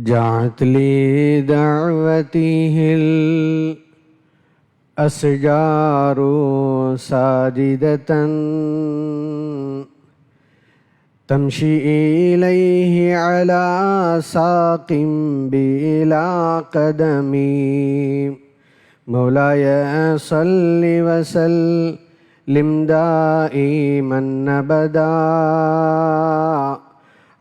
جعت لدعوته الأشجار ساجدة تمشي إليه على ساق بلا قدم مولاي صل وسلم دائما أبدا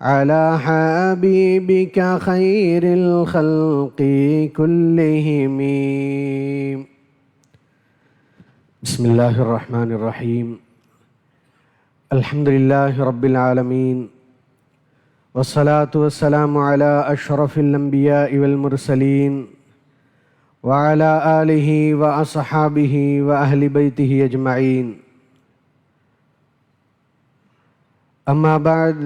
على حبيبك خير الخلق كلهم. بسم الله الرحمن الرحيم. الحمد لله رب العالمين، والصلاة والسلام على أشرف الأنبياء والمرسلين وعلى آله وأصحابه وأهل بيته أجمعين. أما بعد،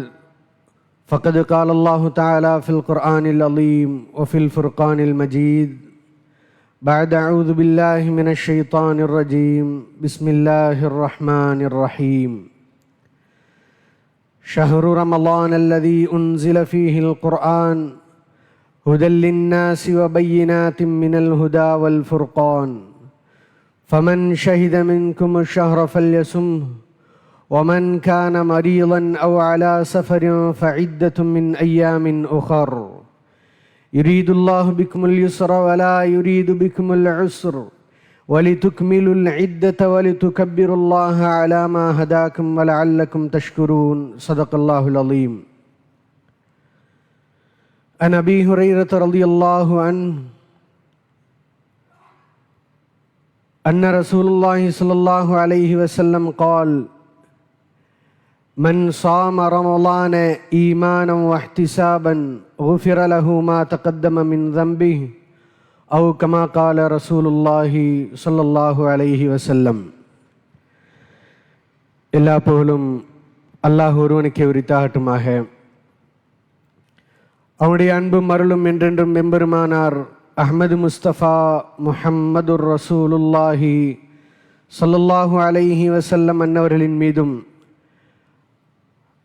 فقد قال الله تعالى في القرآن العظيم وفي الفرقان المجيد بعد أعوذ بالله من الشيطان الرجيم بسم الله الرحمن الرحيم. شهر رمضان الذي أنزل فيه القرآن هدى للناس وبينات من الهدى والفرقان فمن شهد منكم الشهر فليصمه ومن كان مريضا أو على سفر فعدة من أيام أخر يريد الله بكم اليسر ولا يريد بكم العسر ولتكملوا العدة ولتكبروا الله على ما هداكم ولعلكم تشكرون. صدق الله العظيم. عن أبي هريرة رضي الله عنه أن رسول الله صلى الله عليه وسلم قال: من صام رمضان إيمانا واحتسابا غفر له ما تقدم من ذنبه أو كما قال رسول الله صلى الله عليه وسلم. எல்லா புகழும் அல்லாஹ் ஒருவனுக்கே உரித்தாகட்டுமாக. அவனுடைய அன்பும் அருளும் என்றென்றும் எம்பெருமானார் அஹ்மது முஸ்தபா முஹம்மதுர் ரசூலுல்லாஹி ஸல்லல்லாஹு அலைஹி வஸல்லம் அன்னவர்களின் மீதும்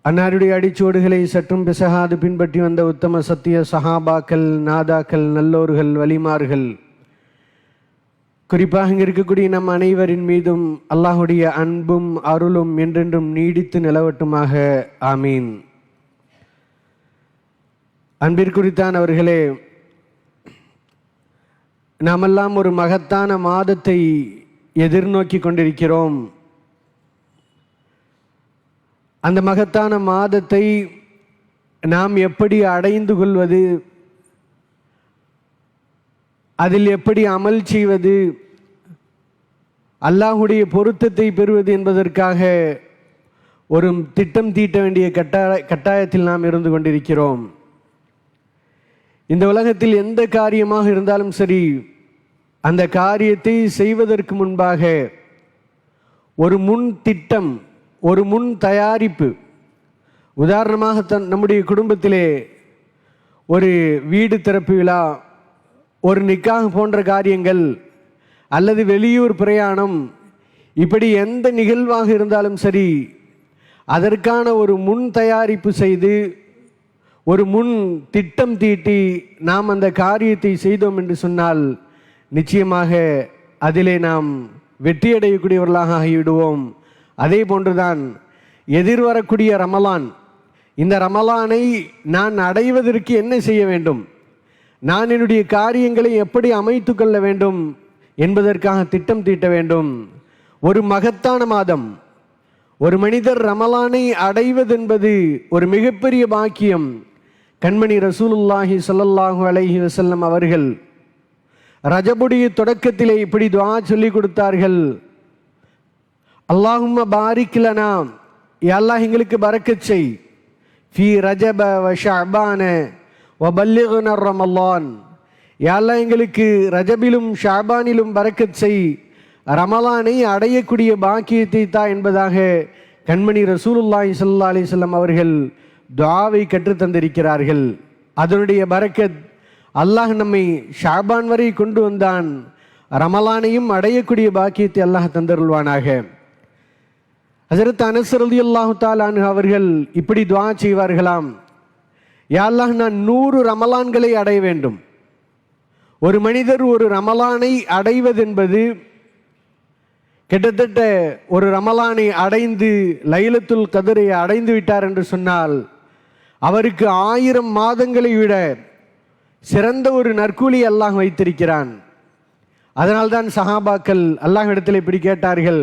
அன்னாருடைய அடிச்சோடுகளை சற்றும் பிசகாது பின்பற்றி வந்த உத்தம சத்திய சஹாபாக்கள், நாதாக்கள், நல்லோர்கள், வலிமார்கள், குறிப்பாக இங்கே இருக்கக்கூடிய நம் அனைவரின் மீதும் அல்லாஹுடைய அன்பும் அருளும் என்றென்றும் நீடித்து நிலவட்டுமாக. ஆமீன். அன்பிற்குரித்தானவர்களே, நாமெல்லாம் ஒரு மகத்தான மாதத்தை எதிர்நோக்கி கொண்டிருக்கிறோம். அந்த மகத்தான மாதத்தை நாம் எப்படி அடைந்து கொள்வது, அதில் எப்படி அமல் செய்வது, அல்லாஹுடைய பொருத்தத்தை பெறுவது என்பதற்காக ஒரு திட்டம் தீட்ட வேண்டிய கட்டாயத்தில் நாம் இருந்து கொண்டிருக்கிறோம். இந்த உலகத்தில் எந்த காரியமாக இருந்தாலும் சரி, அந்த காரியத்தை செய்வதற்கு முன்பாக ஒரு முன் திட்டம், ஒரு முன் தயாரிப்பு. உதாரணமாக நம்முடைய குடும்பத்திலே ஒரு வீடு திறப்பு விழா, ஒரு நிக்காஹ் போன்ற காரியங்கள், அல்லது வெளியூர் பிரயாணம், இப்படி எந்த நிகழ்வாக இருந்தாலும் சரி, அதற்கான ஒரு முன் தயாரிப்பு செய்து ஒரு முன் திட்டம் தீட்டி நாம் அந்த காரியத்தை செய்தோம் என்று சொன்னால் நிச்சயமாக அதிலே நாம் வெற்றியடையக்கூடியவர்களாக ஆகிவிடுவோம். அதே போன்றுதான் எதிர்வரக்கூடிய ரமலான், இந்த ரமலானை நான் அடைவதற்கு என்ன செய்ய வேண்டும், நான் என்னுடைய காரியங்களை எப்படி அமைத்து கொள்ள வேண்டும் என்பதற்காக திட்டம் தீட்ட வேண்டும். ஒரு மகத்தான மாதம். ஒரு மனிதர் ரமலானை அடைவதென்பது ஒரு மிகப்பெரிய பாக்கியம். கண்மணி ரசூலுல்லாஹி ஸல்லல்லாஹு அலைஹி வஸல்லம் அவர்கள் ரஜபுடைய தொடக்கத்திலே இப்படி துஆ சொல்லி கொடுத்தார்கள்: அல்லாஹும்ம பாரிக் லனா, யா அல்லாஹ் எங்களுக்கு பரக்கத் செய், ஃபீ ரஜப வ ஷஅபான வ பல்லிக்னா ரமலான், யா அல்லாஹ் எங்களுக்கு ரஜபிலும் ஷஅபானிலும் பரக்கத் செய், ரமலானை அடையக்கூடிய பாக்கியத்தை தா என்பதாக கண்மணி ரசூலுல்லாஹி ஸல்லல்லாஹு அலைஹி வஸல்லம் அவர்கள் துஆவை கற்றுத்தந்திருக்கிறார்கள். அதனுடைய பரக்கத் அல்லாஹ் நம்மை ஷஅபான் வரை கொண்டு வந்தான். ரமலானையும் அடையக்கூடிய பாக்கியத்தை அல்லாஹ் தந்தருள்வானாக. ஹஜரத் அனஸ் ரலியல்லாஹு தஆலா அன்ஹு அவர்கள் இப்படி துஆ செய்வார்களாம்: யா அல்லாஹ், நான் 100 ரமலான்களை அடைய வேண்டும். ஒரு மனிதர் ஒரு ரமலானை அடைவதென்பது கிட்டத்தட்ட ஒரு ரமலானை அடைந்து லைலத்துல் கதரை அடைந்து விட்டார் என்று சொன்னால் அவருக்கு 1000 மாதங்களை விட சிறந்த ஒரு நற்கூலி அல்லாஹ் வைத்திருக்கிறான். அதனால்தான் சஹாபாக்கள் அல்லாஹ்விடத்தில் இப்படி கேட்டார்கள்,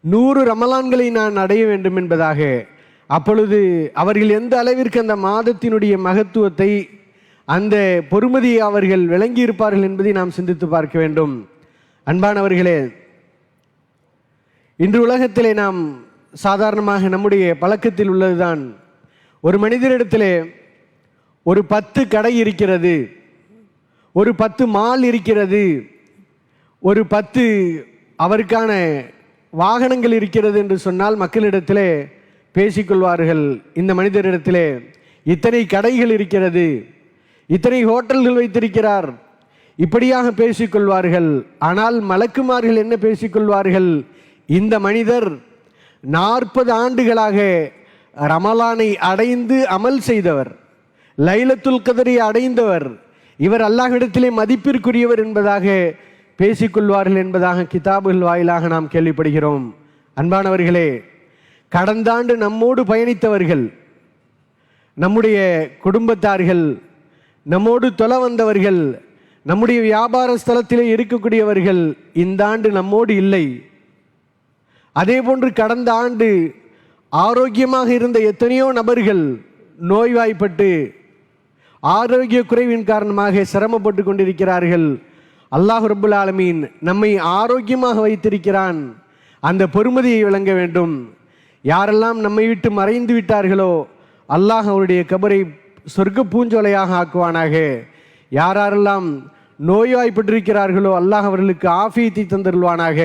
100 ரமலான்களை நான் அடைய வேண்டும் என்பதாக. அப்பொழுது அவர்கள் எந்த அளவிற்கு அந்த மாதத்தினுடைய மகத்துவத்தை, அந்த பொறுமதியை அவர்கள் விளங்கி இருப்பார்கள் என்பதை நாம் சிந்தித்து பார்க்க வேண்டும். அன்பானவர்களே, இன்று உலகத்திலே நாம் சாதாரணமாக நம்முடைய பழக்கத்தில் உள்ளதுதான், ஒரு மனிதரிடத்திலே ஒரு 10 கடை இருக்கிறது, ஒரு 10 மால் இருக்கிறது, ஒரு 10 அவருக்கான வாகனங்கள் இருக்கிறது என்று சொன்னால் மக்களிடத்திலே பேசிக்கொள்வார்கள். இந்த மனிதரிடத்திலே இத்தனை கடைகள் இருக்கிறது, இத்தனை ஹோட்டல்கள் வைத்திருக்கிறார், இப்படியாக பேசிக்கொள்வார்கள். ஆனால் மலக்குமார்கள் என்ன பேசிக்கொள்வார்கள்? இந்த மனிதர் 40 ஆண்டுகளாக ரமலானை அடைந்து அமல் செய்தவர், லைலத்துல் கதரை அடைந்தவர், இவர் அல்லாஹ்விடத்திலே மதிப்பிற்குரியவர் என்பதாக பேசிக்கொள்வார்கள் என்பதாக கிதாபுகள் வாயிலாக நாம் கேள்விப்படுகிறோம். அன்பானவர்களே, கடந்த ஆண்டு நம்மோடு பயணித்தவர்கள், நம்முடைய குடும்பத்தார்கள், நம்மோடு தொலை வந்தவர்கள், நம்முடைய வியாபார ஸ்தலத்திலே இருக்கக்கூடியவர்கள் இந்த ஆண்டு நம்மோடு இல்லை. அதே போன்று கடந்த ஆண்டு ஆரோக்கியமாக இருந்த எத்தனையோ நபர்கள் நோய்வாய்ப்பட்டு ஆரோக்கிய குறைவின் காரணமாக சிரமப்பட்டு கொண்டிருக்கிறார்கள். அல்லாஹ் ரப்புல் ஆலமீன் நம்மை ஆரோக்கியமாக வைத்திருக்கிறான். அந்த பொறுமதியை விளங்க வேண்டும். யாரெல்லாம் நம்மை விட்டு மறைந்து விட்டார்களோ அல்லாஹ் அவருடைய கபரை சொர்க்க பூஞ்சோலையாக ஆக்குவானாக. யாரெல்லாம் நோய்வாய்ப்பட்டிருக்கிறார்களோ அல்லாஹ் அவர்களுக்கு ஆஃபியத்தை தந்தருள்வானாக.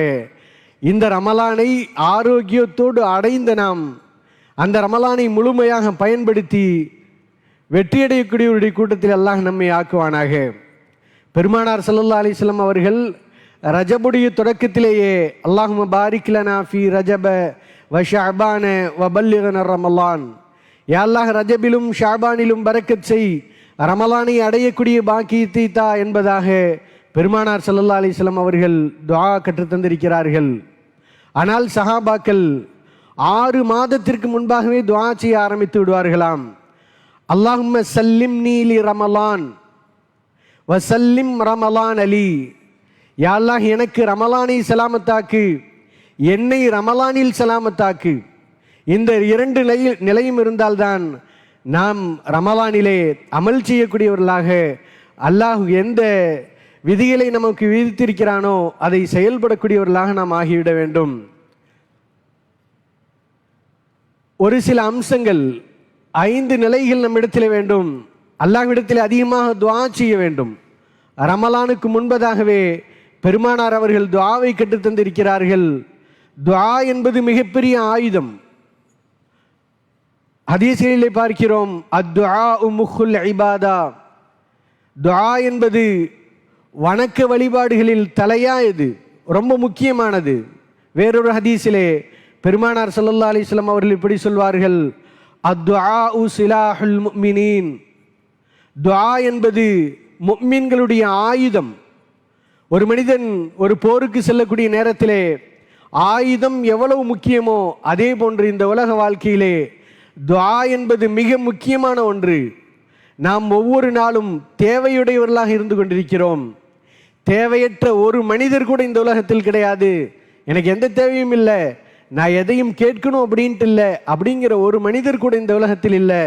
இந்த ரமலானை ஆரோக்கியத்தோடு அடைந்த நாம் அந்த ரமலானை முழுமையாக பயன்படுத்தி வெற்றியடையக்கூடியவருடைய கூட்டத்தில் அல்லாஹ் நம்மை ஆக்குவானாக. பெருமானார் ஸல்லல்லாஹு அலைஹி வஸல்லம் அவர்கள் ரஜபுடைய தொடக்கத்திலேயே அல்லாஹும்ம பாரிக் லனா ஃபீ ரஜப வ ஷஅபான வ பல்லிகனா ரமலான், யா அல்லாஹ் ரஜபிலும் ஷஅபானிலும் பரக்கத் செய், ரமலானை அடையக்கூடிய பாக்கியத்தை தா என்பதாக பெருமானார் ஸல்லல்லாஹு அலைஹி வஸல்லம் அவர்கள் துஆ கற்றுத்தந்திருக்கிறார்கள். ஆனால் சஹாபாக்கள் 6 மாதத்திற்கு முன்பாகவே துஆ செய்ய ஆரம்பித்து விடுவார்களாம். அல்லாஹும்ம சல்லிம்னி லி ரமலான் வசல்லிம் ரமலான் அலி, யா அல்லாஹ் எனக்கு ரமலானை சலாமத்தாக்கு, என்னை ரமலானில் சலாமத்தாக்கு. இந்த 2 நிலையும் இருந்தால்தான் நாம் ரமலானிலே அமல் செய்யக்கூடியவர்களாக, அல்லாஹ் எந்த விதிகளை நமக்கு விதித்திருக்கிறானோ அதை செயல்படக்கூடியவர்களாக நாம் ஆகிவிட வேண்டும். ஒரு சில அம்சங்கள், 5 நிலைகள் நம்மிடத்தில் வேண்டும். அல்லாஹ்விடத்தில் அதிகமாக துஆ செய்ய வேண்டும். ரமலானுக்கு முன்பதாகவே பெருமானார் அவர்கள் துஆவை கற்றுத்தந்திருக்கிறார்கள். துஆ என்பது மிகப்பெரிய ஆயுதம். ஹதீஸிலே பார்க்கிறோம், அத்துஆஉ முஹுல் இபாதா, துஆ என்பது வணக்க வழிபாடுகளில் தலையாயது, ரொம்ப முக்கியமானது. வேறொரு ஹதீஸிலே பெருமானார் ஸல்லல்லாஹு அலைஹி வஸல்லம் அவர்கள் இப்படி சொல்வார்கள், அத்துஆஉ சிலாஹுல் முஃமினீன், துஆ என்பது முஃமின்களுடைய ஆயுதம். ஒரு மனிதன் ஒரு போருக்கு செல்லக்கூடிய நேரத்திலே ஆயுதம் எவ்வளவு முக்கியமோ அதே போன்று இந்த உலக வாழ்க்கையிலே துஆ என்பது மிக முக்கியமான ஒன்று. நாம் ஒவ்வொரு நாளும் தேவையுடையவர்களாக இருந்து கொண்டிருக்கிறோம். தேவையற்ற ஒரு மனிதர் கூட இந்த உலகத்தில் கிடையாது. எனக்கு எந்த தேவையும் இல்லை, நான் எதையும் கேட்கணும் அப்படின்ட்டு இல்லை அப்படிங்கிற ஒரு மனிதர் கூட இந்த உலகத்தில் இல்லை.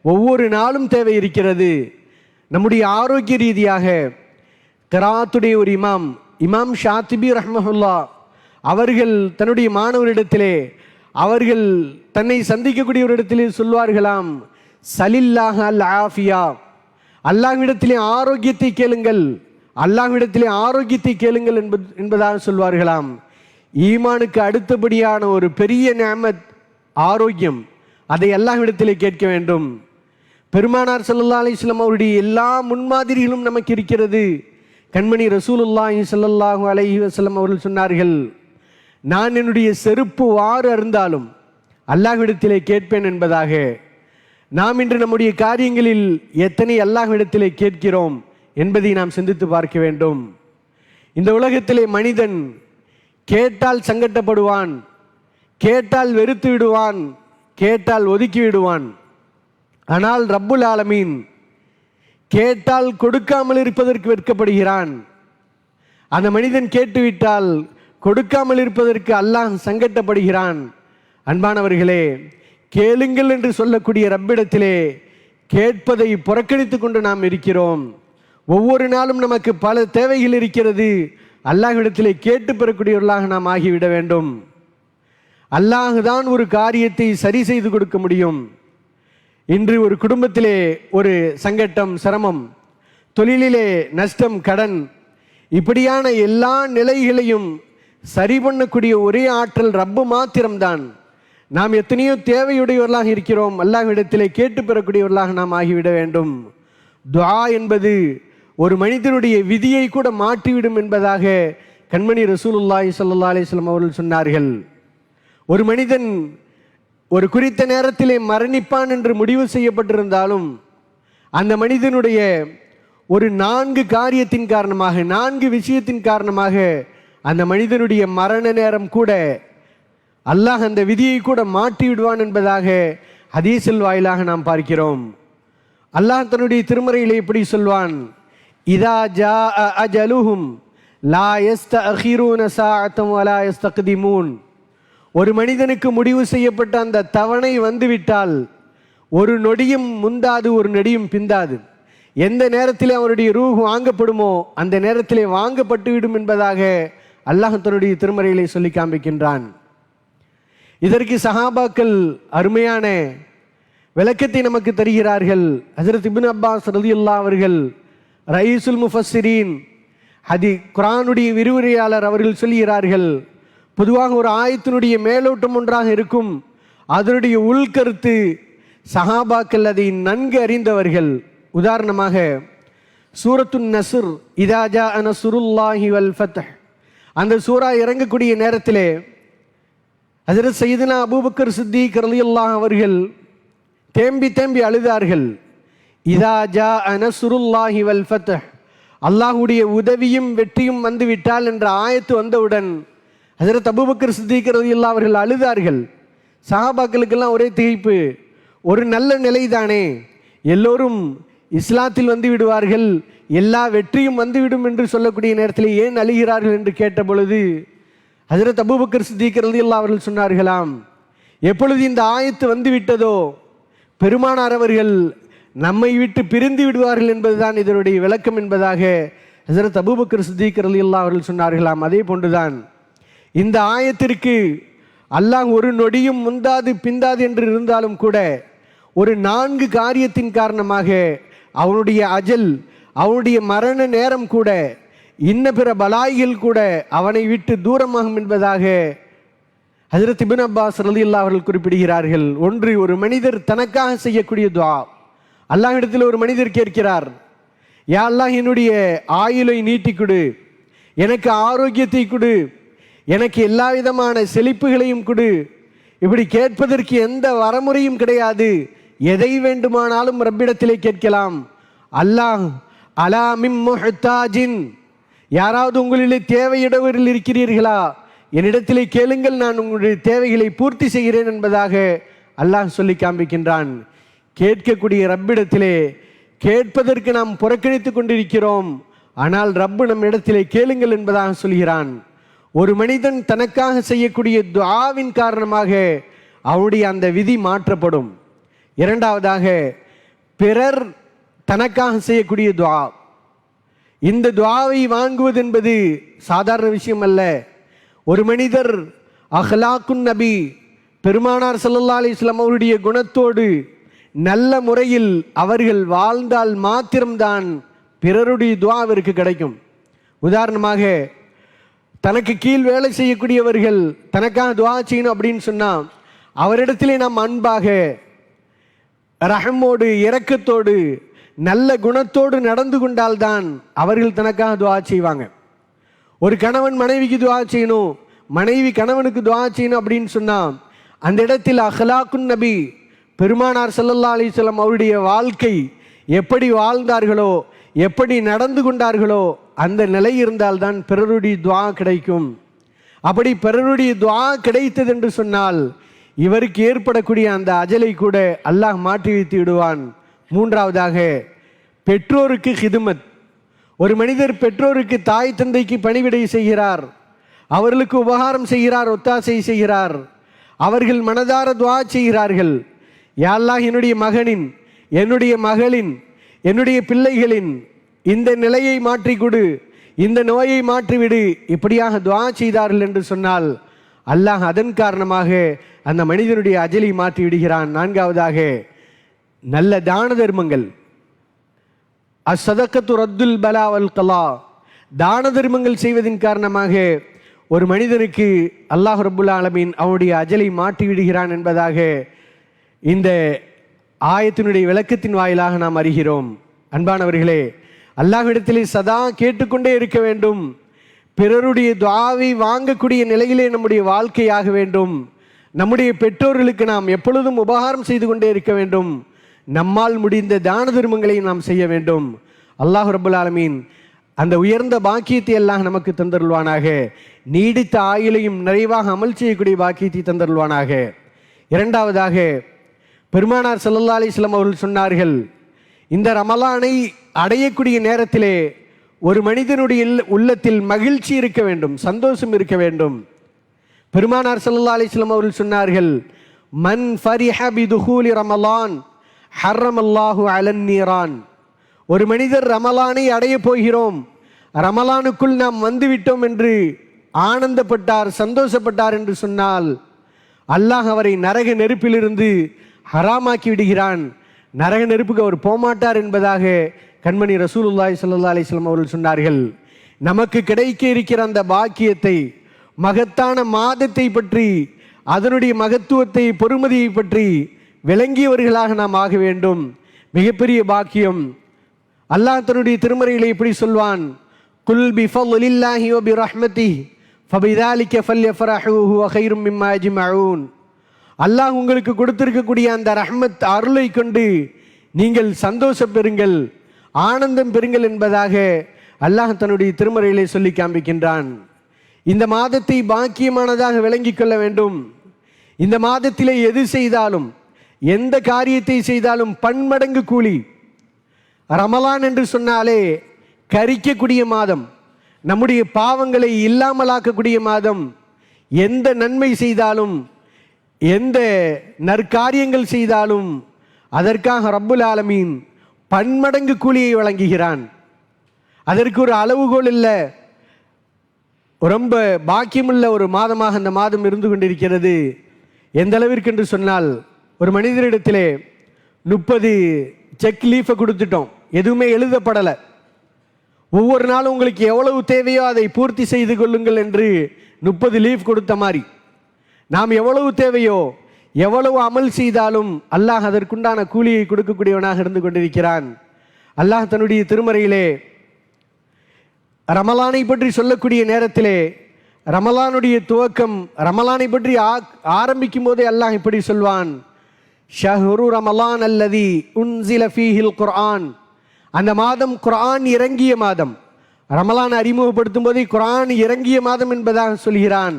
ஒவ்வொரு நாளும் தேவை இருக்கிறது. நம்முடைய ஆரோக்கிய ரீதியாக கிராத்துடைய ஒரு இமாம் ஷாத்திபி ரஹ்மஹுல்லா அவர்கள் தன்னுடைய மாணவரிடத்திலே, அவர்கள் தன்னை சந்திக்கக்கூடியவரிடத்திலே சொல்வார்களாம், சலில்லாஹ் அல் ஆஃபியா, அல்லாஹ்விடத்திலே ஆரோக்கியத்தை கேளுங்கள், அல்லாஹ்விடத்திலே ஆரோக்கியத்தை கேளுங்கள் என்பதாக சொல்வார்களாம். ஈமானுக்கு அடுத்தபடியான ஒரு பெரிய நிஅமத் ஆரோக்கியம், அதை அல்லாஹ்விடத்திலே கேட்க வேண்டும். பெருமானார் ஸல்லல்லாஹு அலைஹி வஸல்லம் அவருடைய எல்லா முன்மாதிரிகளும் நமக்கு இருக்கிறது. கண்மணி ரசூலுல்லாஹி ஸல்லல்லாஹு அலைஹி வஸல்லம் அவர்கள் சொன்னார்கள், நான் என்னுடைய செருப்பு வாறு அருந்தாலும் அல்லாஹ்விடத்திலே கேட்பேன் என்பதாக. நாம் இன்று நம்முடைய காரியங்களில் எத்தனை அல்லாஹ்விடத்திலே கேட்கிறோம் என்பதை நாம் சிந்தித்து பார்க்க வேண்டும். இந்த உலகத்திலே மனிதன் கேட்டால் சங்கட்டப்படுவான், கேட்டால் வெறுத்து விடுவான், கேட்டால் ஒதுக்கி விடுவான். ஆனால் ரப்புல் ஆலமீன் கேட்டால் கொடுக்காமல் இருப்பதற்கு வெட்கப்படுகிறான். அந்த மனிதன் கேட்டுவிட்டால் கொடுக்காமல் இருப்பதற்கு அல்லாஹ் சங்கட்டப்படுகிறான். அன்பானவர்களே, கேளுங்கள் என்று சொல்லக்கூடிய ரப்பிடத்திலே கேட்பதை புறக்கணித்து கொண்டு நாம் இருக்கிறோம். ஒவ்வொரு நாளும் நமக்கு பல தேவைகள் இருக்கிறது. அல்லாஹ்விடத்திலே கேட்டு பெறக்கூடியவர்களாக நாம் ஆகிவிட வேண்டும். அல்லாஹ் தான் ஒரு காரியத்தை சரி செய்து கொடுக்க முடியும். இன்று ஒரு குடும்பத்திலே ஒரு சங்கட்டம், சிரமம், தொழிலிலே நஷ்டம், கடன், இப்படியான எல்லா நிலைகளையும் சரி பண்ணக்கூடிய ஒரே ஆற்றல் ரப்பு மாத்திரம்தான். நாம் எத்தனையோ தேவையுடையவர்களாக இருக்கிறோம். அல்லாஹ்விடத்திலே கேட்டு பெறக்கூடியவர்களாக நாம் ஆகிவிட வேண்டும். துஆ என்பது ஒரு மனிதனுடைய விதியை கூட மாற்றிவிடும் என்பதாக கண்மணி ரசூலுல்லாஹி ஸல்லல்லாஹு அலைஹி வஸல்லம் அவர்கள் சொன்னார்கள். ஒரு மனிதன் ஒரு குறித்த நேரத்திலே மரணிப்பான் என்று முடிவு செய்யப்பட்டிருந்தாலும் அந்த மனிதனுடைய ஒரு 4 காரியத்தின் காரணமாக, 4 விஷயத்தின் காரணமாக அந்த மனிதனுடைய மரண நேரம் கூட அல்லாஹ் அந்த விதியை கூட மாற்றி விடுவான் என்பதாக ஹதீஸில் வாயிலாக நாம் பார்க்கிறோம். அல்லாஹ் தன்னுடைய திருமறையிலே இப்படி சொல்வான், இதா ஜாஅ அஜலுஹும் லா யஸ்தஅகிரூன ஸாஅத்தன் வலா யஸ்தக்திமூன். ஒரு மனிதனுக்கு முடிவு செய்யப்பட்ட அந்த தவணை வந்துவிட்டால் ஒரு நொடியும் முந்தாது, ஒரு நொடியும் பிந்தாது. எந்த நேரத்திலே அவருடைய ரூஹ் வாங்கப்படுமோ அந்த நேரத்திலே வாங்கப்பட்டு விடும் என்பதாக அல்லாஹ் தன்னுடைய திருமறையிலே சொல்லி காண்பிக்கின்றான். இதற்கு சஹாபாக்கள் அருமையான விளக்கத்தை நமக்கு தருகிறார்கள். ஹஜ்ரத் இப்னு அப்பாஸ் ரலியல்லாஹு அவர்கள், ரயீசுல் முஃபஸ்ஸிரீன், குர்ஆனுடைய விரிவுரையாளர் அவர்கள் சொல்கிறார்கள், பொதுவாக ஒரு ஆயத்தினுடைய மேலோட்டம் ஒன்றாக இருக்கும், அதனுடைய உள்கருத்து சஹாபாக்கள் அதை நன்கு அறிந்தவர்கள். உதாரணமாக சூரத்துன் நஸ்ர், இதா ஜாஅ நஸ்ருல்லாஹி வல் ஃபத்ஹ், அந்த சூரா இறங்கக்கூடிய நேரத்திலே ஹஜ்ரத் சையதுனா அபூபக்கர் சித்திக் ரலியல்லாஹு அவர்கள் தேம்பி தேம்பி அழுதார்கள். இதா ஜாஅ நஸ்ருல்லாஹி வல் ஃபத்ஹ், அல்லாஹ்வுடைய உதவியும் வெற்றியும் வந்துவிட்டால் என்ற ஆயத்து வந்தவுடன் ஹஜ்ரத் அபூபக்கர் சித்திக் ரலியல்லாஹு அவர்கள் அழுதார்கள். சஹாபாக்களுக்கெல்லாம் ஒரே திகைப்பு. ஒரு நல்ல நிலைதானே, எல்லோரும் இஸ்லாத்தில் வந்து விடுவார்கள், எல்லா வெற்றியும் வந்துவிடும் என்று சொல்லக்கூடிய நேரத்தில் ஏன் அழுகிறார்கள் என்று கேட்ட பொழுது ஹஜ்ரத் அபூபக்கர் சித்திக் ரலியல்லாஹு அவர்கள் சொன்னார்களாம், எப்பொழுது இந்த ஆயத்து வந்து விட்டதோ பெருமானார் அவர்கள் நம்மை விட்டு பிரிந்து விடுவார்கள் என்பதுதான் இதனுடைய விளக்கம் என்பதாக ஹஜ்ரத் அபூபக்கர் சித்திக் ரலியல்லாஹு அவர்கள் சொன்னார்களாம். அதே போன்றுதான் இந்த ஆயத்திற்கு அல்லாஹ் ஒரு நொடியும் முந்தாது பிந்தாது என்று இருந்தாலும் கூட ஒரு 4 காரியத்தின் காரணமாக அவனுடைய அஜல், அவனுடைய மரண நேரம் கூட, இன்ன பிற பலாய்கள் கூட அவனை விட்டு தூரமாகும் என்பதாக ஹஜ்ரத் இப்னு அப்பாஸ் ரலியல்லாஹு அவர்கள் குறிப்பிடுகிறார்கள். ஒன்று, ஒரு மனிதர் தனக்காக செய்யக்கூடிய துஆ. அல்லாஹ்விடத்தில் ஒரு மனிதர் கேட்கிறார், யா அல்லாஹ், என்னுடைய ஆயுளை நீட்டி கொடு, எனக்கு ஆரோக்கியத்தை கொடு, எனக்கு எல்லா விதமான செழிப்புகளையும் கொடு. இப்படி கேட்பதற்கு எந்த வரமுறையும் கிடையாது. எதை வேண்டுமானாலும் ரப்பிடத்திலே கேட்கலாம். அல்லாஹ் அலா மிம் முஹ்தாஜின், யாராவது உங்களிலே தேவையுடையவர்கள் இருக்கிறீர்களா, என்னிடத்திலே கேளுங்கள், நான் உங்களுடைய தேவைகளை பூர்த்தி செய்கிறேன் என்பதாக அல்லாஹ் சொல்லி காண்பிக்கின்றான். கேட்கக்கூடிய ரப்பிடத்திலே கேட்பதற்கு நாம் புறக்கணித்து கொண்டிருக்கிறோம். ஆனால் ரப்பு நம் இடத்திலே கேளுங்கள் என்பதாக சொல்கிறான். ஒரு மனிதன் தனக்காக செய்யக்கூடிய துஆவின் காரணமாக அவனுடைய அந்த விதி மாற்றப்படும். இரண்டாவதாக, பிறர் தனக்காக செய்யக்கூடிய துஆ. இந்த துஆவை வாங்குவது என்பது சாதாரண விஷயம் அல்ல. ஒரு மனிதர் அஹ்லாக்குன் நபி, பெருமானார் ஸல்லல்லாஹு அலைஹி வஸல்லம் அவருடைய குணத்தோடு நல்ல முறையில் அவர்கள் வாழ்ந்தால் மாத்திரம்தான் பிறருடைய துஆ அவருக்கு கிடைக்கும். உதாரணமாக, தனக்கு கீழ் வேலை செய்யக்கூடியவர்கள் தனக்காக துஆ செய்யணும் அப்படின்னு சொன்னால் அவரிடத்திலே நாம் அன்பாக, ரஹமோடு, இரக்கத்தோடு, நல்ல குணத்தோடு நடந்து கொண்டால்தான் அவர்கள் தனக்காக துஆ செய்வாங்க. ஒரு கணவன் மனைவிக்கு துஆ செய்யணும், மனைவி கணவனுக்கு துஆ செய்யணும் அப்படின்னு சொன்னால் அந்த இடத்தில் அஹ்லாக்குன் நபி, பெருமானார் ஸல்லல்லாஹு அலைஹி வஸல்லம் அவருடைய வாழ்க்கை எப்படி வாழ்ந்தார்களோ, எப்படி நடந்து கொண்டார்களோ அந்த நிலை இருந்தால்தான் பிறருடைய துஆ கிடைக்கும். அப்படி பிறருடைய துஆ கிடைத்தது என்று சொன்னால் இவருக்கு ஏற்படக்கூடிய அந்த அஜலை கூட அல்லாஹ் மாற்றி வைத்து விடுவான். மூன்றாவதாக பெற்றோருக்கு ஹிதுமத். ஒரு மனிதர் பெற்றோருக்கு தாய் தந்தைக்கு பணிவிடை செய்கிறார், அவர்களுக்கு உபகாரம் செய்கிறார், ஒத்தாசை செய்கிறார், அவர்கள் மனதார துஆ செய்கிறார்கள். யா அல்லாஹ், என்னுடைய மகனின், என்னுடைய மகளின், என்னுடைய பிள்ளைகளின் இந்த நிலையை மாற்றி கொடு, இந்த நோயை மாற்றிவிடு, இப்படியாக துஆ செய்தார்கள் என்று சொன்னால் அல்லாஹ் அதன் காரணமாக அந்த மனிதனுடைய அஜலை மாற்றி விடுகிறான். நான்காவதாக நல்ல தான தர்மங்கள். அஸ்ஸதகத்து ரத்துல் பலா வல் கலா. தான தர்மங்கள் செய்வதன் காரணமாக ஒரு மனிதனுக்கு அல்லாஹ் ரப்புல் ஆலமீன் அவனுடைய அஜலை மாற்றி விடுகிறான் என்பதாக இந்த ஆயத்தினுடைய விளக்கத்தின் வாயிலாக நாம் அறிகிறோம். அன்பானவர்களே, அல்லாஹ்விடத்திலே சதா கேட்டுக்கொண்டே இருக்க வேண்டும். பிறருடைய துஆவை வாங்கக்கூடிய நிலையிலே நம்முடைய வாழ்க்கையாக வேண்டும். நம்முடைய பெற்றோர்களுக்கு நாம் எப்பொழுதும் உபகாரம் செய்து கொண்டே இருக்க வேண்டும். நம்மால் முடிந்த தான தர்மங்களை நாம் செய்ய வேண்டும். அல்லாஹ் ரப்புல் ஆலமீன் அந்த உயர்ந்த பாக்கியத்தை எல்லாம் நமக்கு தந்தருள்வானாக. நீடித்த ஆயுளையும் நிறைவாக அமல் செய்யக்கூடிய பாக்கியத்தை தந்தருள்வானாக. இரண்டாவதாக பெருமானார் ஸல்லல்லாஹு அலைஹி வஸல்லம் அவர்கள் சொன்னார்கள், இந்த ரமலானை அடையக்கூடிய நேரத்திலே ஒரு மனிதனுடைய உள்ளத்தில் மகிழ்ச்சி இருக்க வேண்டும், சந்தோஷம் இருக்க வேண்டும். பெருமானார் ஸல்லல்லாஹு அலைஹி வஸல்லம் அவர்கள் சொன்னார்கள், மன் ஃபரிஹ பிதுஹூலி ரமலான் ஹர்ரமல்லாஹு அலன் நீரான். ஒரு மனிதர் ரமலானை அடைய போகிறோம், ரமலானுக்குள் நாம் வந்துவிட்டோம் என்று ஆனந்தப்பட்டார், சந்தோஷப்பட்டார் என்று சொன்னால் அல்லாஹ் அவரை நரக நெருப்பிலிருந்து ஹராமாக்கி விடுகிறான். நரக நெருப்புக்கு அவர் போமாட்டார் என்பதாக கண்மணி ரசூலுல்லாஹி ஸல்லல்லாஹு அலைஹி வஸல்லம் அவர்கள் சொன்னார்கள். நமக்கு கிடைக்க இருக்கிற அந்த பாக்கியத்தை, மகத்தான மாதத்தை பற்றி, அதனுடைய மகத்துவத்தை, பொறுமதியை பற்றி விளங்கியவர்களாக நாம் ஆக வேண்டும். மிகப்பெரிய பாக்கியம். அல்லாஹ் தன்னுடைய திருமறையிலே இப்படி சொல்வான், குல் பிஃபضலில்லாஹி வ பிரஹ்மதிஹி ஃபபிதாலிக ஃபல்யஃபரஹூ ஹுவ கைரும் மிம்மா யஜ்மஊன். அல்லாஹ் உங்களுக்கு கொடுத்திருக்கக்கூடிய அந்த ரஹ்மத் அருளை கொண்டு நீங்கள் சந்தோஷம் பெறுங்கள், ஆனந்தம் பெறுங்கள் என்பதாக அல்லாஹ் தன்னுடைய திருமறையிலே சொல்லி காண்பிக்கின்றான். இந்த மாதத்தை பாக்கியமானதாக விளங்கிக் கொள்ள வேண்டும். இந்த மாதத்திலே எது செய்தாலும், எந்த காரியத்தை செய்தாலும் பன்மடங்கு கூலி. ரமலான் என்று சொன்னாலே கரிக்கக்கூடிய மாதம், நம்முடைய பாவங்களை இல்லாமலாக்கக்கூடிய மாதம். எந்த நன்மை செய்தாலும், எந்த நற்காரியங்கள் செய்தாலும் அதற்காக ரப்புல் ஆலமீன் பன்மடங்கு கூலியை வழங்குகிறான். அதற்கு ஒரு அளவுகோல் இல்லை. ரொம்ப பாக்கியமுள்ள ஒரு மாதமாக அந்த மாதம் இருந்து கொண்டிருக்கிறது. எந்த அளவிற்கு என்று சொன்னால், ஒரு மனிதரிடத்திலே 30 செக் லீஃபை கொடுத்துட்டோம், எதுவுமே எழுதப்படலை. ஒவ்வொரு நாளும் உங்களுக்கு எவ்வளவு தேவையோ அதை பூர்த்தி செய்து கொள்ளுங்கள் என்று 30 லீஃப் கொடுத்த மாதிரி நாம் எவ்வளவு தேவையோ, எவ்வளவு அமல் செய்தாலும் அல்லாஹ் அதற்குண்டான கூலியை கொடுக்கக்கூடியவனாக இருந்து கொண்டிருக்கிறான். அல்லாஹ் தன்னுடைய திருமறையிலே ரமலானை பற்றி சொல்லக்கூடிய நேரத்திலே, ரமலானுடைய துவக்கம், ரமலானை பற்றி ஆரம்பிக்கும் போதே அல்லாஹ் இப்படி சொல்வான், ஷஹ்ரு ரமலான் அல்லதி உன்சில ஃபீஹில் குர்ஆன். அந்த மாதம் குர்ஆன் இறங்கிய மாதம். ரமலான் அறிமுகப்படுத்தும் போதே குர்ஆன் இறங்கிய மாதம் என்பதாக சொல்கிறான்.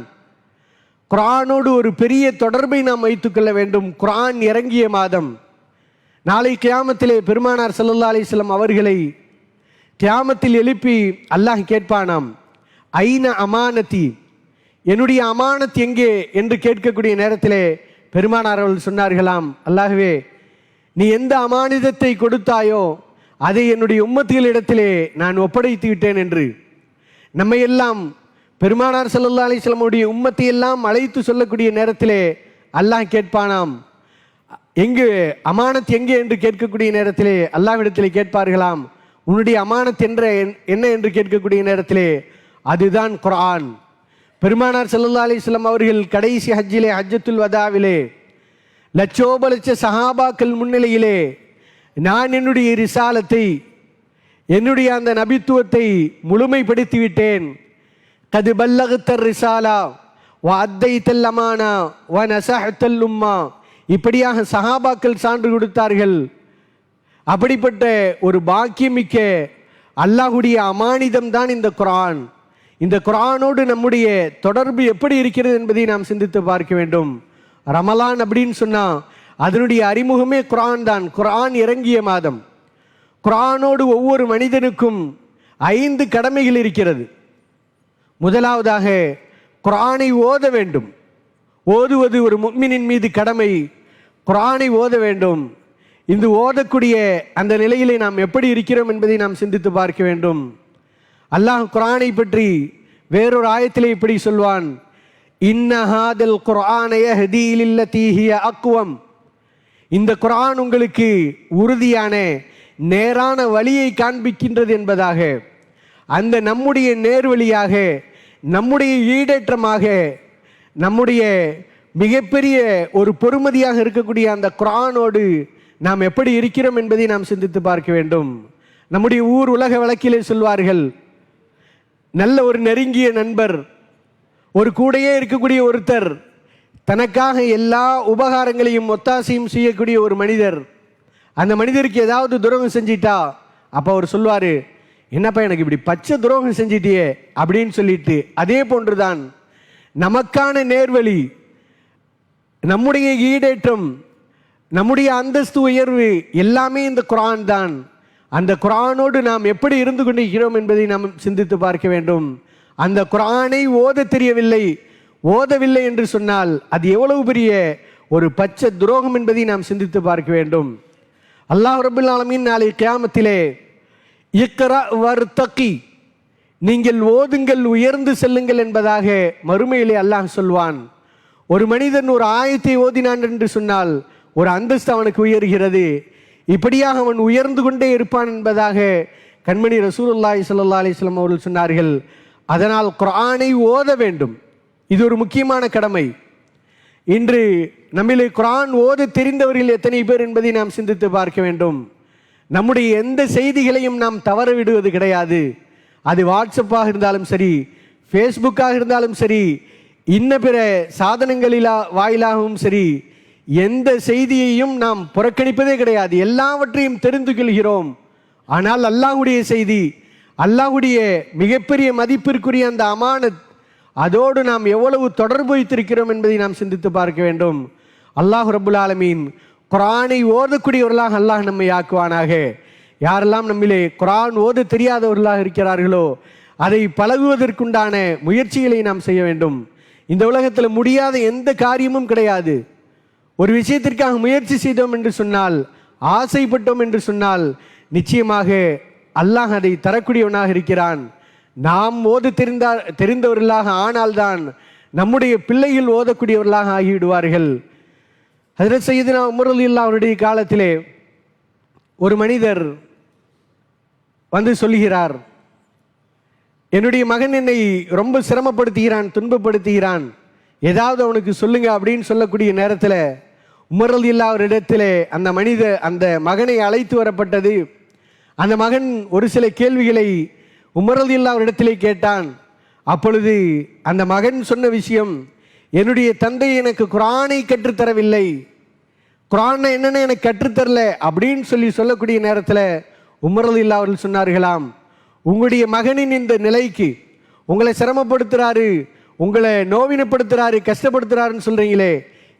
குர்ஆனோடு ஒரு பெரிய தொடர்பை நாம் வைத்துக்கொள்ள வேண்டும். குர்ஆன் இறங்கிய மாதம். நாளை கியாமத்திலே பெருமானார் ஸல்லல்லாஹு அலைஹி வஸல்லம் அவர்களை கியாமத்தில் எழுப்பி அல்லாஹ் கேட்பானாம், ஐன அமானதி, என்னுடைய அமானத் எங்கே என்று கேட்கக்கூடிய நேரத்திலே பெருமானார் அவர்கள் சொன்னார்களாம், அல்லாஹ்வே, நீ எந்த அமானிதத்தை கொடுத்தாயோ அதை என்னுடைய உம்மத்திகளிடத்திலே நான் ஒப்படைத்து விட்டேன் என்று. நம்மை எல்லாம் பெருமானார் ஸல்லல்லாஹு அலைஹி வஸல்லம் உடைய உம்மத்தை எல்லாம் அழைத்து சொல்லக்கூடிய நேரத்திலே அல்லாஹ் கேட்பானாம், எங்கு அமானத் எங்கே என்று கேட்கக்கூடிய நேரத்திலே அல்லாஹ்விடத்திலே கேட்பார்களாம், உன்னுடைய அமானத் என்ன என்று கேட்கக்கூடிய நேரத்திலே அதுதான் குர்ஆன். பெருமானார் ஸல்லல்லாஹு அலைஹி வஸல்லம் அவர்கள் கடைசி ஹஜ்ஜிலே, ஹஜ்ஜத்துல் வதாவிலே, லட்சோப லட்ச சஹாபாக்கள் முன்னிலையிலே நான் என்னுடைய ரிசாலத்தை, என்னுடைய அந்த நபித்துவத்தை முழுமைப்படுத்தி விட்டேன். கது பல்லகத்தர் ரிசாலா வ அத்தைத்தல் அமானா வ நஸஹத்தல் உம்மா இப்படியாக சஹாபாக்கள் சான்று கொடுத்தார்கள். அப்படிப்பட்ட ஒரு பாக்கியமிக்க அல்லாஹ்வுடைய அமானிதம் தான் இந்த குர்ஆன். இந்த குர்ஆனோடு நம்முடைய தொடர்பு எப்படி இருக்கிறது என்பதை நாம் சிந்தித்து பார்க்க வேண்டும். ரமலான் அப்படின்னு சொன்னால் அதனுடைய அறிமுகமே குர்ஆன் தான். குர்ஆன் இறங்கிய மாதம். குர்ஆனோடு ஒவ்வொரு மனிதனுக்கும் 5 கடமைகள் இருக்கிறது. முதலாவதாக குர்ஆனை ஓத வேண்டும். ஓதுவது ஒரு முஃமினின் மீது கடமை. குர்ஆனை ஓத வேண்டும். இந்த ஓதக்கூடிய அந்த நிலையிலே நாம் எப்படி இருக்கிறோம் என்பதை நாம் சிந்தித்து பார்க்க வேண்டும். அல்லாஹ் குர்ஆனை பற்றி வேறொரு ஆயத்திலே இப்படி சொல்வான், இன்ன ஹாதல் குர்ஆன யஹ்தி லில்லதி ஹிய அக்வம். இந்த குர்ஆன் உங்களுக்கு உறுதியான நேரான வழியை காண்பிக்கின்றது என்பதாக. அந்த நம்முடைய நேர்வழியாக, நம்முடைய ஈடேற்றமாக, நம்முடைய மிகப்பெரிய ஒரு பொறுமதியாக இருக்கக்கூடிய அந்த குர்ஆனோடு நாம் எப்படி இருக்கிறோம் என்பதை நாம் சிந்தித்து பார்க்க வேண்டும். நம்முடைய ஊர் உலக வழக்கிலே சொல்வார்கள், நல்ல ஒரு நெருங்கிய நண்பர், ஒரு கூடையே இருக்கக்கூடிய ஒருத்தர், தனக்காக எல்லா உபகாரங்களையும் ஒத்தாசையும் செய்யக்கூடிய ஒரு மனிதர், அந்த மனிதருக்கு ஏதாவது துரோகம் செஞ்சிட்டா அப்போ அவர் சொல்வார், என்னப்பா எனக்கு இப்படி பச்சை துரோகம் செஞ்சிட்டியே அப்படின்னு சொல்லிட்டு. அதே போன்றுதான் நமக்கான நேர்வழி, நம்முடைய ஈடேற்றம், நம்முடைய அந்தஸ்து உயர்வு எல்லாமே இந்த குர்ஆன் தான். அந்த குர்ஆனோடு நாம் எப்படி இருந்து கொண்டிருக்கிறோம் என்பதை நாம் சிந்தித்து பார்க்க வேண்டும். அந்த குர்ஆனை ஓத தெரியவில்லை, ஓதவில்லை என்று சொன்னால் அது எவ்வளவு பெரிய ஒரு பச்சை துரோகம் என்பதை நாம் சிந்தித்து பார்க்க வேண்டும். அல்லாஹ் ரப்பல் ஆலமீன் நாளை கியாமத்திலே இக்ரா வர்தகி, நீங்கள் ஓதுங்கள் உயர்ந்து செல்லுங்கள் என்பதாக மறுமையிலே அல்லாஹ் சொல்வான். ஒரு மனிதன் ஒரு ஆயத்தை ஓதினான் என்று சொன்னால் ஒரு அந்தஸ்து அவனுக்கு உயர்கிறது. இப்படியாக அவன் உயர்ந்து கொண்டே இருப்பான் என்பதாக கண்மணி ரசூலுல்லாஹி ஸல்லல்லாஹு அலைஹி வஸல்லம் அவர்கள் சொன்னார்கள். அதனால் குர்ஆனை ஓத வேண்டும். இது ஒரு முக்கியமான கடமை. இன்று நம்மிலே குர்ஆன் ஓத தெரிந்தவர்கள் எத்தனை பேர் என்பதை நாம் சிந்தித்து பார்க்க வேண்டும். நம்முடைய எந்த செய்திகளையும் நாம் தவற விடுவது கிடையாது. அது வாட்ஸ்அப்பாக இருந்தாலும் சரி, ஃபேஸ்புக்காக இருந்தாலும் சரி, இன்ன பிற சாதனங்களில் வாயிலாகவும் சரி, எந்த செய்தியையும் நாம் புறக்கணிப்பதே கிடையாது. எல்லாவற்றையும் தெரிந்து கொள்கிறோம். ஆனால் அல்லாஹ்வுடைய செய்தி, அல்லாஹ்வுடைய மிகப்பெரிய மதிப்பிற்குரிய அந்த அமானத், அதோடு நாம் எவ்வளவு தொடர்பு வைத்திருக்கிறோம் என்பதை நாம் சிந்தித்து பார்க்க வேண்டும். அல்லாஹ் ரப்புல் ஆலமீன் குர்ஆனை ஓதக்கூடியவர்களாக அல்லாஹ் நம்மை ஆக்குவானாக. யாரெல்லாம் நம்மிலே குர்ஆன் ஓத தெரியாதவர்களாக இருக்கிறார்களோ அதை பழகுவதற்குண்டான முயற்சிகளை நாம் செய்ய வேண்டும். இந்த உலகத்தில் முடியாத எந்த காரியமும் கிடையாது. ஒரு விஷயத்திற்காக முயற்சி செய்தோம் என்று சொன்னால், ஆசைப்பட்டோம் என்று சொன்னால், நிச்சயமாக அல்லாஹ் அதை தரக்கூடியவனாக இருக்கிறான். நாம் ஓத தெரிந்தவர்களாக ஆனால்தான் நம்முடைய பிள்ளைகள் ஓதக்கூடியவர்களாக ஆகிவிடுவார்கள். ஹஜ்ரத் சையதுனா உமர் ரலியல்லாஹு அவருடைய காலத்திலே ஒரு மனிதர் வந்து சொல்லுகிறார், என்னுடைய மகன் என்னை ரொம்ப சிரமப்படுத்துகிறான், துன்பப்படுத்துகிறான், ஏதாவது அவனுக்கு சொல்லுங்க அப்படின்னு சொல்லக்கூடிய நேரத்தில் உமர் ரலியல்லாஹு அவரிடத்திலே அந்த மகனை அழைத்து வரப்பட்டது. அந்த மகன் ஒரு சில கேள்விகளை உமர் ரலியல்லாஹு அவரிடத்திலே கேட்டான். அப்பொழுது அந்த மகன் சொன்ன விஷயம், என்னுடைய தந்தை எனக்கு குர்ஆனை கற்றுத்தரவில்லை, குர்ஆனை என்னென்ன எனக்கு கற்றுத்தரல அப்படின்னு சொல்லக்கூடிய நேரத்தில் உமர் ரலியல்லாஹு அவர்கள் சொன்னார்களாம், உங்களுடைய மகனின் இந்த நிலைக்கு, உங்களை சிரமப்படுத்துறாரு, உங்களை நோவினப்படுத்துறாரு, கஷ்டப்படுத்துறாருன்னு சொல்றீங்களே,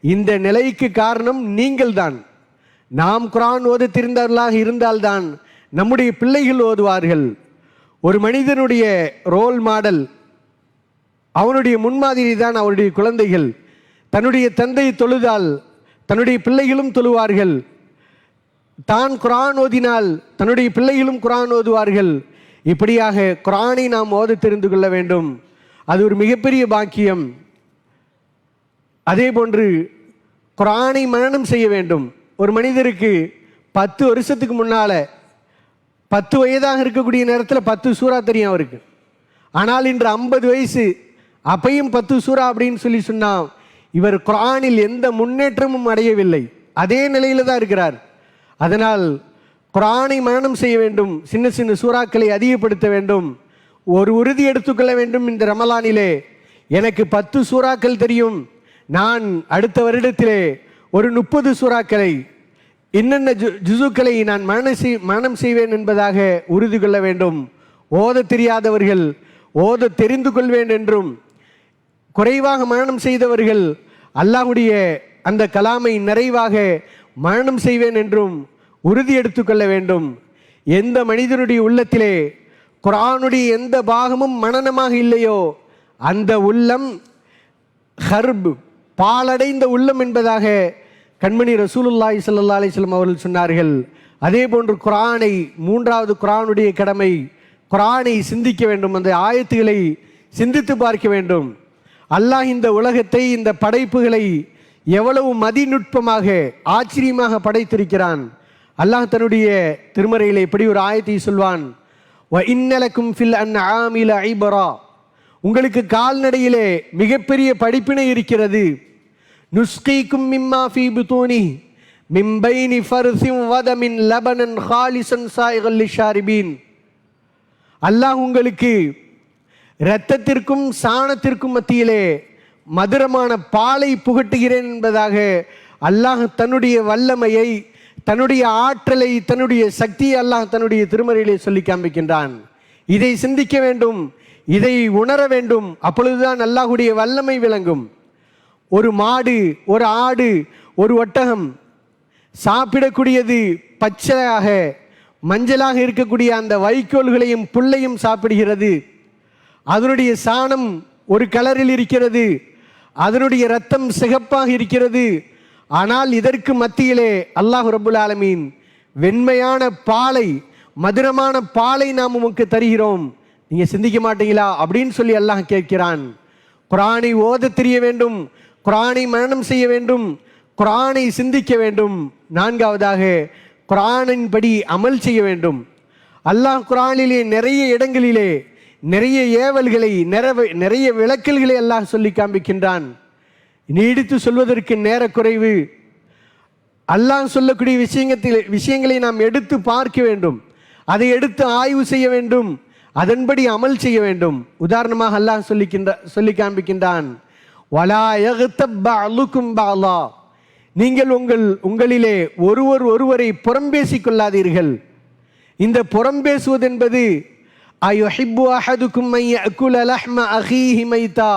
இந்த நிலைக்கு காரணம் நீங்கள் தான். நாம் குர்ஆன் ஓத தெரிந்தவர்களாக இருந்தால்தான் நம்முடைய பிள்ளைகள் ஓதுவார்கள். ஒரு மனிதனுடைய ரோல் மாடல், அவனுடைய முன்மாதிரி தான் அவருடைய குழந்தைகள். தன்னுடைய தந்தை தொழுதால் தன்னுடைய பிள்ளைகளும் தொழுவார்கள். தான் குர்ஆன் ஓதினால் தன்னுடைய பிள்ளைகளும் குர்ஆன் ஓதுவார்கள். இப்படியாக குர்ஆனை நாம் ஓத தெரிந்து கொள்ள வேண்டும். அது ஒரு மிகப்பெரிய பாக்கியம். அதே போன்று குர்ஆனை மனனம் செய்ய வேண்டும். ஒரு மனிதருக்கு 10 வருஷத்துக்கு முன்னால 10 வயதாக இருக்கக்கூடிய நேரத்தில் 10 சூறா தெரியும் அவருக்கு. ஆனால் இன்று 50 வயசு, அப்பையும் 10 சூறா அப்படின்னு சொன்னால் இவர் குர்ஆனில் எந்த முன்னேற்றமும் அடையவில்லை, அதே நிலையில தான் இருக்கிறார். அதனால் குர்ஆனை மனனம் செய்ய வேண்டும். சின்ன சின்ன சூறாக்களை அதிகப்படுத்த வேண்டும். ஒரு உறுதி எடுத்துக்கொள்ள வேண்டும். இந்த ரமலானிலே எனக்கு 10 சூறாக்கள் தெரியும், நான் அடுத்த வருடத்திலே ஒரு 30 சூறாக்களை இன்னென்ன ஜுசுக்களை நான் மரணம் செய்வேன் என்பதாக உறுதி கொள்ள வேண்டும். ஓத தெரியாதவர்கள் ஓத தெரிந்து கொள்வேன் என்றும், குறைவாக மரணம் செய்தவர்கள் அல்லாஹ்வுடைய அந்த கலாமை நிறைவாக மரணம் செய்வேன் என்றும் உறுதி எடுத்துக்கொள்ள வேண்டும். எந்த மனிதனுடைய உள்ளத்திலே குர்ஆனுடைய எந்த பாகமும் மனனமாக இல்லையோ அந்த உள்ளம் ஹர்ப், பாலடைந்த உள்ளம் என்பதாக கண்மணி ரசூலுல்லாஹி ஸல்லல்லாஹு அலைஹி வஸல்லம் அவர்கள் சொன்னார்கள். அதே போன்று குர்ஆனை, மூன்றாவது குர்ஆனுடைய கடமை குர்ஆனை சிந்திக்க வேண்டும், அந்த ஆயத்துகளை சிந்தித்து பார்க்க வேண்டும். அல்லாஹ் இந்த உலகத்தை, இந்த படைப்புகளை எவ்வளவு மதிநுட்பமாக ஆச்சரியமாக படைத்திருக்கிறான். அல்லாஹ் தன்னுடைய திருமறையில் இப்படி ஒரு ஆயத்தை சொல்வான், வ இன்னலக்கும் ஃபில் அன்ஆமி லஇப்ரா, உங்களுக்கு கால்நடையிலே மிகப்பெரிய படிப்பினை இருக்கிறது. நுஸ்கீக்கும் மிம்மா ஃபீ புதூனி மின் பைனி ஃபர்ஸின் வதமின் லபனன் ஹாலிசன் சாயிகல் லிஷாரிபீன். அல்லாஹ் உங்களுக்கு இரத்தத்திற்கும் சாணத்திற்கும் மத்தியிலே மதுரமான பாலை புகட்டுகிறேன் என்பதாக அல்லாஹ் தன்னுடைய வல்லமையை, தன்னுடைய ஆற்றலை, தன்னுடைய சக்தியை அல்லாஹ் தன்னுடைய திருமறையிலே சொல்லி காண்பிக்கின்றான். இதை சிந்திக்க வேண்டும், இதை உணர வேண்டும். அப்பொழுதுதான் அல்லாஹ்வுடைய வல்லமை விளங்கும். ஒரு மாடு, ஒரு ஆடு, ஒரு ஒட்டகம் சாப்பிடக்கூடியது பச்சையாக மஞ்சளாக இருக்கக்கூடிய அந்த வைக்கோல்களையும் புல்லையும் சாப்பிடுகிறது. அதனுடைய சாணம் ஒரு கலரில் இருக்கிறது, அதனுடைய இரத்தம் சிகப்பாக இருக்கிறது. ஆனால் இதற்கு மத்தியிலே அல்லாஹ் ரப்புல் ஆலமீன் வெண்மையான பாலை, மதுரமான பாலை நாம் உமக்கு தருகிறோம், நீங்க சிந்திக்க மாட்டீங்களா அப்படின்னு சொல்லி அல்லாஹ் கேட்கிறான். குர்ஆனை ஓத தெரிய வேண்டும், குர்ஆனை மனனம் செய்ய வேண்டும், குர்ஆனை சிந்திக்க வேண்டும். நான்காவதாக குர்ஆனின் படி அமல் செய்ய வேண்டும். அல்லாஹ் குர்ஆனிலே நிறைய இடங்களிலே நிறைய ஏவல்களை, நிறைய விளக்கல்களை அல்லாஹ் சொல்லி காண்பிக்கின்றான். நீடித்து சொல்வதற்கு நேர குறைவு. அல்லாஹ் சொல்லக்கூடிய விஷயங்களை நாம் எடுத்து பார்க்க வேண்டும், அதை எடுத்து ஆய்வு செய்ய வேண்டும், அதன்படி அமல் செய்ய வேண்டும். உதாரணமாக அல்லாஹ் சொல்லி காண்பிக்கின்றான், வலா யக்தப் பஅலுக்கும் பஅலா, நீங்கள் உங்களிலே ஒருவரை புறம்பேசிக் கொள்ளாதீர்கள். இந்த புறம்பேசுவது என்பது அயுஹிப்பு அஹதுக்கும் அன் யஅகுல லஹ்ம அஹீஹி மைதா,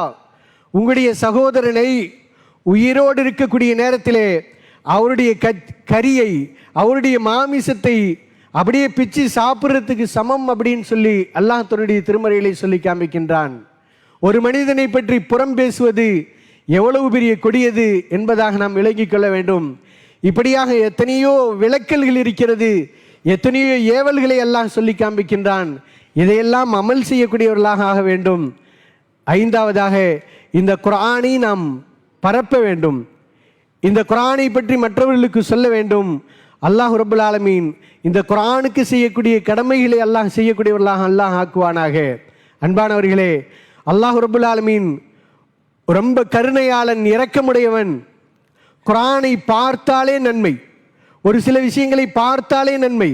உங்களுடைய சகோதரனை உயிரோடு இருக்கக்கூடிய நேரத்திலே அவருடைய கரியை, அவருடைய மாமிசத்தை அப்படியே பிச்சு சாப்பிட்றதுக்கு சமம் அப்படின்னு சொல்லி அல்லாஹ் தன்னுடைய திருமறையிலே சொல்லி காண்பிக்கின்றான். ஒரு மனிதனை பற்றி புறம் பேசுவது எவ்வளவு பெரிய கொடியது என்பதாக நாம் விளங்கிக் கொள்ள வேண்டும். இப்படியாக எத்தனையோ விளக்கல்கள் இருக்கிறது, எத்தனையோ ஏவல்களை அல்லாஹ் சொல்லி காண்பிக்கின்றான். இதையெல்லாம் அமல் செய்யக்கூடியவர்களாக ஆக வேண்டும். ஐந்தாவதாக இந்த குர்ஆனை நாம் பரப்ப வேண்டும், இந்த குர்ஆனை பற்றி மற்றவர்களுக்கு சொல்ல வேண்டும். அல்லாஹ் ரப்புல் ஆலமீன் இந்த குர்ஆனுக்கு செய்யக்கூடிய கடமைகளை அல்லாஹ் செய்யக்கூடியவர்களாக அல்லாஹ் ஆக்குவானாக. அன்பானவர்களே, அல்லாஹ் ரப்புல் ஆலமீன் ரொம்ப கருணையாளன், இரக்கமுடையவன். குர்ஆனை பார்த்தாலே நன்மை, ஒரு சில விஷயங்களை பார்த்தாலே நன்மை.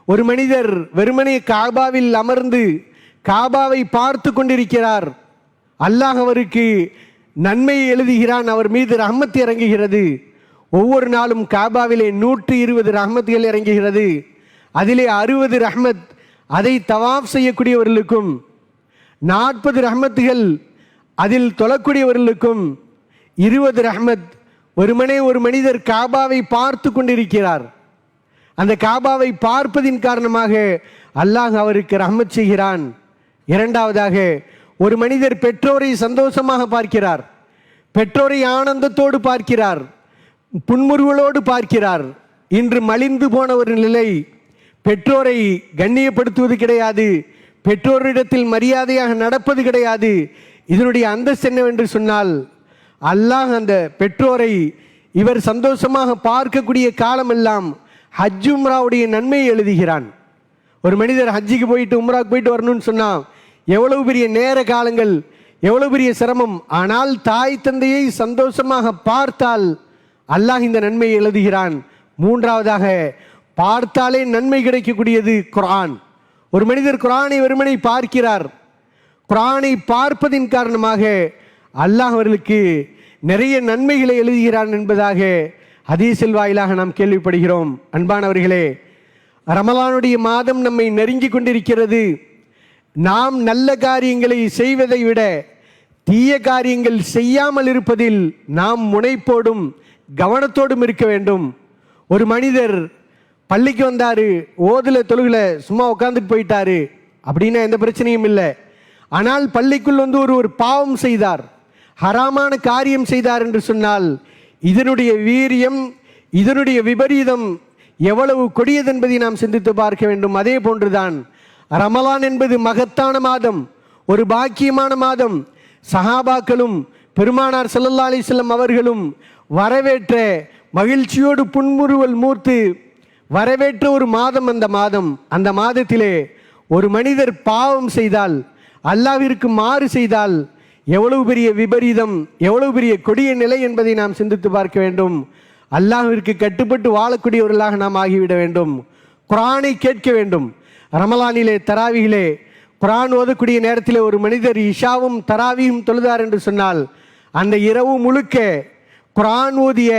ஒரு மனிதர் வெறுமனே காபாவில் அமர்ந்து காபாவை பார்த்து கொண்டிருக்கிறார், அல்லாஹ் அவருக்கு நன்மையை எழுதுகிறான், அவர் மீது ரஹ்மத் இறங்குகிறது. ஒவ்வொரு நாளும் காபாவிலே 120 ரஹ்மத்துகள் இறங்குகிறது. அதிலே 60 ரஹ்மத் அதை தவாஃப் செய்யக்கூடியவர்களுக்கும், 40 ரஹ்மத்துகள் அதில் தொழக்கூடியவர்களுக்கும், 20 ரஹ்மத் வெறுமனே ஒரு மனிதர் காபாவை பார்த்து கொண்டிருக்கிறார். அந்த காபாவை பார்ப்பதின் காரணமாக அல்லாஹ் அவருக்கு ரஹ்மத் செய்கிறான். இரண்டாவதாக, ஒரு மனிதர் பெற்றோரை சந்தோஷமாக பார்க்கிறார், பெற்றோரை ஆனந்தத்தோடு பார்க்கிறார், புன்முறுவலோடு பார்க்கிறார். இன்று மலிந்து போன ஒரு நிலை, பெற்றோரை கண்ணியப்படுத்துவது கிடையாது, பெற்றோரிடத்தில் மரியாதையாக நடப்பது கிடையாது. இதனுடைய அந்தஸ்து என்னவென்று சொன்னால், அல்லாஹ் அந்த பெற்றோரை இவர் சந்தோஷமாக பார்க்கக்கூடிய காலமெல்லாம் ஹஜ் உம்ராவுடைய நன்மையை எழுதுகிறான். ஒரு மனிதர் ஹஜ்ஜுக்கு போயிட்டு உம்ராவுக்கு போயிட்டு வரணும்னு சொன்னால் எவ்வளவு பெரிய நேர காலங்கள், எவ்வளவு பெரிய சிரமம். ஆனால் தாய் தந்தையை சந்தோஷமாக பார்த்தால் அல்லாஹ் இந்த நன்மையை எழுதுகிறான். மூன்றாவதாக, பார்த்தாலே நன்மை கிடைக்கக்கூடியது குர்ஆன். ஒரு மனிதர் குர்ஆனை வெறுமனை பார்க்கிறார், குர்ஆனை பார்ப்பதின் காரணமாக அல்லாஹ் அவர்களுக்கு நிறைய நன்மைகளை எழுதுகிறான் என்பதாக ஹதீஸில் வாயிலாக நாம் கேள்விப்படுகிறோம். அன்பானவர்களே, ரமலானுடைய மாதம் நம்மை நெருங்கி கொண்டிருக்கிறது. நாம் நல்ல காரியங்களை செய்வதை விட தீய காரியங்கள் செய்யாமல் இருப்பதில் நாம் முனைப்போடும் கவனத்தோடும் இருக்க வேண்டும். ஒரு மனிதர் பள்ளிக்கு வந்தார், ஓதுல தொழுகல, சும்மா உட்காந்துட்டு போயிட்டாரு அப்படின்னா எந்த பிரச்சனையும் இல்லை. ஆனால் பள்ளிக்குள் வந்து ஒரு பாவம் செய்தார், ஹராமான காரியம் செய்தார் என்று சொன்னால் இதனுடைய வீரியம், இதனுடைய விபரீதம் எவ்வளவு கொடியது என்பதை நாம் சிந்தித்து பார்க்க வேண்டும். அதே போன்றுதான் ரமலான் என்பது மகத்தான மாதம், ஒரு பாக்கியமான மாதம். சஹாபாக்களும் பெருமானார் ஸல்லல்லாஹு அலைஹி வஸல்லம் அவர்களும் வரவேற்ற, மகிழ்ச்சியோடு புன்முறுவல் மூர்த்து வரவேற்ற ஒரு மாதம் அந்த மாதம். அந்த மாதத்திலே ஒரு மனிதர் பாவம் செய்தால், அல்லாஹ்விற்கு மாறு செய்தால் எவ்வளவு பெரிய விபரீதம், எவ்வளவு பெரிய கொடிய நிலை என்பதை நாம் சிந்தித்து பார்க்க வேண்டும். அல்லாஹ்விற்கு கட்டுப்பட்டு வாழக்கூடியவர்களாக நாம் ஆகிவிட வேண்டும். குர்ஆனை கேட்க வேண்டும். ரமலானிலே தராவியிலே குர்ஆன் ஓதக்கூடிய நேரத்தில் ஒரு மனிதர் இஷாவும் தராவியும் தொழுதார் என்று சொன்னால் அந்த இரவு முழுக்க குர்ஆன் ஓதிய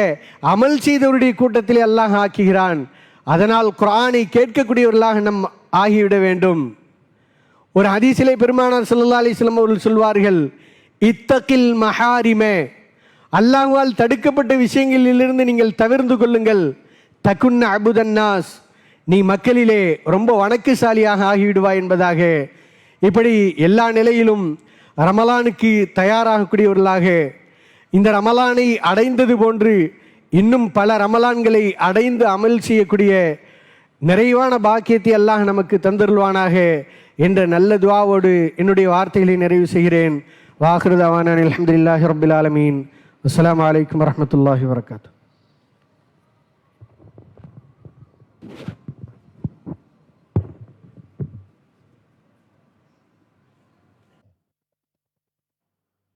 அமல் செய்தவருடைய கூட்டத்திலே அல்லாஹ் ஆக்குகிறான். அதனால் குர்ஆனை கேட்கக்கூடியவர்களாக நம் ஆகிவிட வேண்டும். ஒரு ஹதீஸிலே பெருமானார் ஸல்லல்லாஹு அலைஹி வஸல்லம் அவர்கள் சொல்வார்கள், இத்தகில் மஹாரிமே, அல்லாஹ்வால் தடுக்கப்பட்ட விஷயங்களிலிருந்து நீங்கள் தவிர்ந்து கொள்ளுங்கள். தகுன்ன அபுதன்னாஸ், நீ மக்களிலே ரொம்ப வணக்கசாலியாக ஆகிவிடுவாய் என்பதாக. இப்படி எல்லா நிலையிலும் ரமலானுக்கு தயாராகக்கூடியவர்களாக, இந்த ரமலானை அடைந்தது போன்று இன்னும் பல ரமலான்களை அடைந்து அமல் செய்யக்கூடிய நிறைவான பாக்கியத்தை அல்லாஹ் நமக்கு தந்தருள்வானாக என்ற நல்ல துஆவோடு என்னுடைய வார்த்தைகளை நிறைவு செய்கிறேன். வாஹிரு தவானா அல்ஹம்துலில்லாஹி ரப்பில் ஆலமீன். அஸ்ஸலாமு அலைக்கும் வரஹ்மத்துல்லாஹி வபரகாத்துஹு.